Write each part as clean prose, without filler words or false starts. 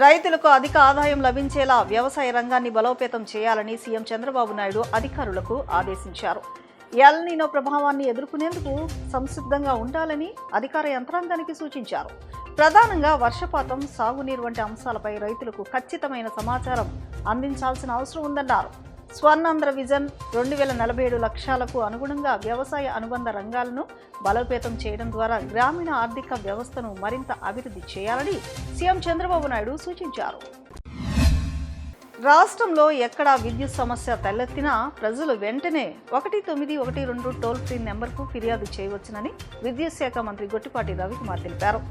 రైతులకు అధిక ఆదాయం లభించేలా వ్యవసాయ రంగాన్ని బలోపేతం చేయాలని సీఎం చంద్రబాబు నాయుడు అధికారులకు ఆదేశించారు. ఎల్ నీనో ప్రభావాన్ని ఎదుర్కొనేందుకు సంసిద్ధంగా ఉండాలని అధికార యంత్రాంగానికి సూచించారు. ప్రధానంగా వర్షపాతం, సాగునీరు వంటి అంశాలపై రైతులకు ఖచ్చితమైన సమాచారం అందించాల్సిన అవసరం ఉందన్నారు. స్వర్ణాంధ్ర విజన్ 2047 లక్ష్యాలకు అనుగుణంగా వ్యవసాయ అనుబంధ రంగాలను బలోపేతం చేయడం ద్వారా గ్రామీణ ఆర్థిక వ్యవస్థను మరింత అభివృద్ధి చేయాలని సీఎం చంద్రబాబు నాయుడు సూచించారు. రాష్ట్రంలో ఎక్కడా విద్యుత్ సమస్య తలెత్తినా ప్రజలు వెంటనే 1912 టోల్ ఫ్రీ నెంబర్కు ఫిర్యాదు చేయవచ్చునని విద్యుత్ శాఖ మంత్రి గొట్టిపాటి రవికుమార్ తెలిపారు.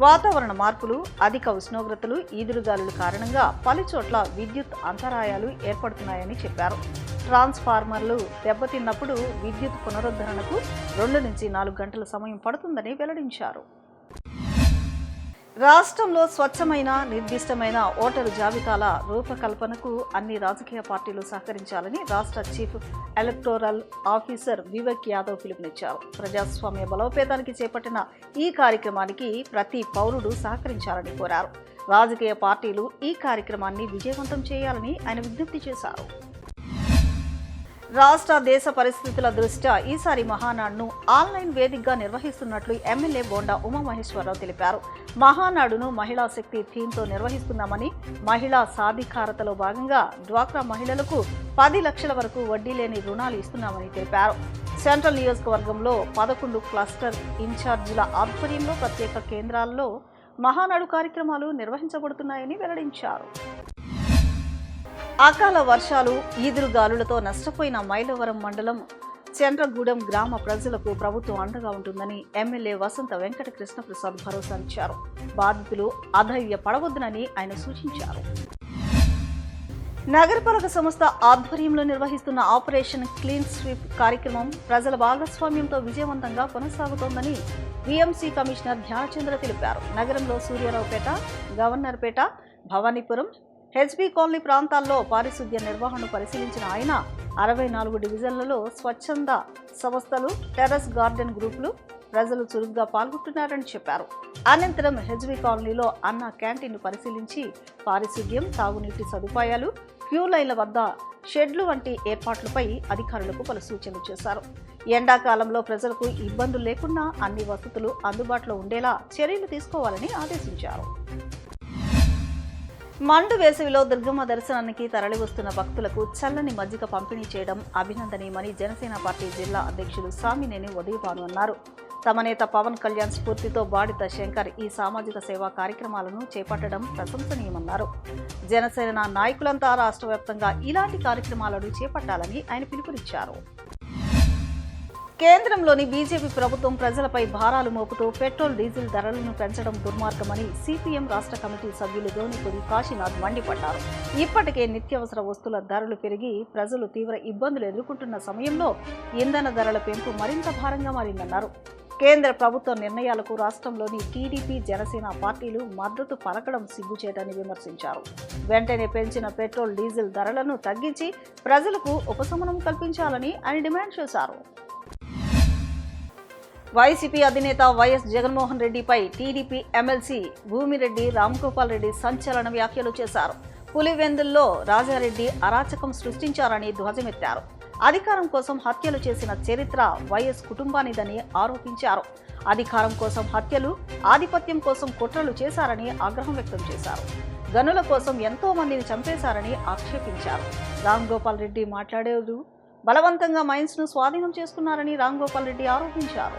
వాతావరణ మార్పులు, అధిక ఉష్ణోగ్రతలు, ఈదురుగాలుల కారణంగా పలుచోట్ల విద్యుత్ అంతరాయాలు ఏర్పడుతున్నాయని చెప్పారు. ట్రాన్స్ఫార్మర్లు దెబ్బతిన్నప్పుడు విద్యుత్ పునరుద్ధరణకు 2 నుంచి 4 గంటల సమయం పడుతుందని వెల్లడించారు. రాష్ట్రంలో స్వచ్ఛమైన, నిర్దిష్టమైన ఓటరు జాబితాల రూపకల్పనకు అన్ని రాజకీయ పార్టీలు సహకరించాలని రాష్ట్ర chief electoral officer Vivek Yadav పిలుపునిచ్చారు. ప్రజాస్వామ్య బలోపేతానికి చేపట్టిన ఈ కార్యక్రమానికి ప్రతి పౌరుడు సహకరించాలని కోరారు. రాజకీయ పార్టీలు ఈ కార్యక్రమాన్ని విజయవంతం చేయాలని ఆయన విజ్ఞప్తి చేశారు. రాష్ట్ర దేశ పరిస్థితుల దృష్ట్యా ఈసారి మహానాడును ఆన్లైన్ వేదికగా నిర్వహిస్తున్నట్లు ఎమ్మెల్యే బోండా ఉమామహేశ్వరరావు తెలిపారు. మహానాడును మహిళా శక్తి థీమ్తో నిర్వహిస్తున్నామని, మహిళా సాధికారతలో భాగంగా డ్వాక్రా మహిళలకు 10 లక్షల వరకు వడ్డీ లేని రుణాలు ఇస్తున్నామని తెలిపారు. సెంట్రల్ నియోజకవర్గంలో 11 క్లస్టర్ ఇన్ఛార్జీల ఆధ్వర్యంలో ప్రత్యేక కేంద్రాల్లో మహానాడు కార్యక్రమాలు నిర్వహించబడుతున్నాయని వెల్లడించారు. అకాల వర్షాలు, ఈదురుగాలులతో నష్టపోయిన మైలవరం మండలం చంద్రగూడెం గ్రామ ప్రజలకు ప్రభుత్వం అండగా ఉంటుందని ఎమ్మెల్యే వసంత వెంకట కృష్ణప్రసాద్ భరోసా ఇచ్చారు. బాధితులు అధైర్యపడవద్దునని ఆయన సూచించారు. నగరపాలక సంస్థ ఆధ్వర్యంలో నిర్వహిస్తున్న ఆపరేషన్ క్లీన్ స్వీప్ కార్యక్రమం ప్రజల భాగస్వామ్యంతో విజయవంతంగా కొనసాగుతోందని వీఎంసీ కమిషనర్ ధ్యానచంద్ర తెలిపారు. నగరంలో సూర్యారావుపేట, గవర్నర్పేట, భవానీపురం, హెచ్బీ కాలనీ ప్రాంతాల్లో పారిశుద్ధ్య నిర్వహణను పరిశీలించిన ఆయన 64 డివిజన్లలో స్వచ్ఛంద సంస్థలు, టెర్రస్ గార్డెన్ గ్రూపులు ప్రజలు చురుగ్గా పాల్గొంటున్నారని చెప్పారు. అనంతరం హెచ్బీ కాలనీలో అన్న క్యాంటీన్ను పరిశీలించి పారిశుద్ధ్యం, తాగునీటి సదుపాయాలు, క్యూ లైన్ల వద్ద షెడ్లు వంటి ఏర్పాట్లపై అధికారులకు పలు సూచనలు చేశారు. ఎండాకాలంలో ప్రజలకు ఇబ్బందులు లేకుండా అన్ని వసతులు అందుబాటులో ఉండేలా చర్యలు తీసుకోవాలని ఆదేశించారు. మండు వేసవిలో దుర్గమ్మ దర్శనానికి తరలివస్తున్న భక్తులకు చల్లని మజ్జిగ పంపిణీ చేయడం అభినందనీయమని జనసేన పార్టీ జిల్లా అధ్యక్షులు సామినేని ఉదయభాను అన్నారు. తమ నేత పవన్ కళ్యాణ్ స్ఫూర్తితో బాడిత శంకర్ ఈ సామాజిక సేవా కార్యక్రమాలను చేపట్టడం ప్రశంసనీయమన్నారు. జనసేన నాయకులంతా రాష్ట్ర వ్యాప్తంగా ఇలాంటి కార్యక్రమాలను చేపట్టాలని ఆయన పిలుపునిచ్చారు. కేంద్రంలోని బీజేపీ ప్రభుత్వం ప్రజలపై భారాలు మోపుతూ పెట్రోల్, డీజిల్ ధరలను పెంచడం దుర్మార్గమని సిపిఎం రాష్ట్ర కమిటీ సభ్యులు ధోనిపురి కాశీనాథ్ మండిపడ్డారు. ఇప్పటికే నిత్యావసర వస్తువుల ధరలు పెరిగి ప్రజలు తీవ్ర ఇబ్బందులు ఎదుర్కొంటున్న సమయంలో ఇంధన ధరల పెంపు మరింత భారంగా మారిందన్నారు. కేంద్ర ప్రభుత్వ నిర్ణయాలకు రాష్ట్రంలోని టీడీపీ, జనసేన పార్టీలు మద్దతు పలకడం సిగ్గుచేటని విమర్శించారు. వెంటనే పెంచిన పెట్రోల్, డీజిల్ ధరలను తగ్గించి ప్రజలకు ఉపశమనం కల్పించాలని ఆయన డిమాండ్ చేశారు. వైసీపీ అధినేత వైఎస్ జగన్మోహన్ రెడ్డిపై టీడీపీ ఎమ్మెల్సీ భూమిరెడ్డి రామ్గోపాల్ రెడ్డి సంచలన వ్యాఖ్యలు చేశారు. పులివెందుల్లో రాజారెడ్డి అరాచకం సృష్టించారని ధ్వజమెత్తారు. అధికారం కోసం హత్యలు చేసిన చరిత్ర వైఎస్ కుటుంబానిదని ఆరోపించారు. అధికారం కోసం హత్యలు, ఆధిపత్యం కోసం కుట్రలు చేశారని ఆగ్రహం వ్యక్తం చేశారు. గనుల కోసం ఎంతో మందిని చంపేశారని ఆక్షేపించారు. రామ్గోపాల్ రెడ్డి మాట్లాడేరు బలవంతంగా మైన్స్ ను స్వాధీనం చేసుకున్నారని రామ్గోపాల్ రెడ్డి ఆరోపించారు.